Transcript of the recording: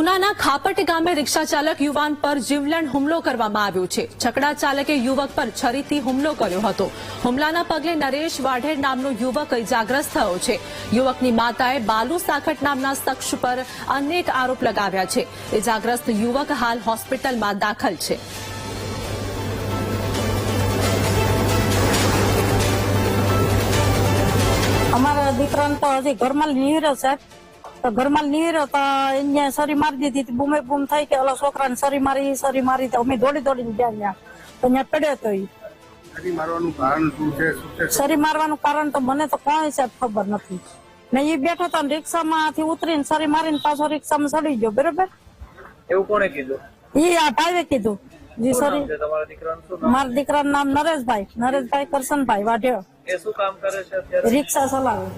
ઉનાના ખાપટ ગામે રિક્ષા ચાલક યુવાન પર જીવલેણ હુમલો કરવામાં આવ્યો છે। છકડા ચાલકે યુવક પર છરીથી હુમલો કર્યો હતો। હુમલાના પગલે નરેશ વાઢેર નામનો યુવક ઇજાગ્રસ્ત થયો છે। યુવકની માતાએ બાલુ સાખટ નામના શખ્સ પર અનેક આરોપ લગાવ્યા છે। ઇજાગ્રસ્ત યુવક હાલ હોસ્પિટલમાં દાખલ છે। અમારા દીકરાને તો હજી ઘરમાં નીરો સાહેબ, તો ઘરમાં નીરો તો એને સરી મારી દીધી, બૂમે બૂમ થઈ કે ઓલા છોકરાને સરી મારી તો અમે દોડીને ગયા તો અહીંયા પડ્યો તો સરી મારવાનું કારણ શું છે? સરી મારવાનું કારણ તો મને તો કોઈ સાહેબ ખબર નથી ને। એ બેઠો તો રિક્ષામાંથી ઉતરીને સરી મારીને પાછો રિક્ષામાં ચડી ગયો। બરોબર, એવું કોણે કીધું? એ આ ભાઈએ કીધું જી સરી। મારા દીકરાનું નામ નરેશભાઈ કરશનભાઈ વાઢેર। એ શું કામ કરે છે અત્યારે? રિક્ષા ચલાવે।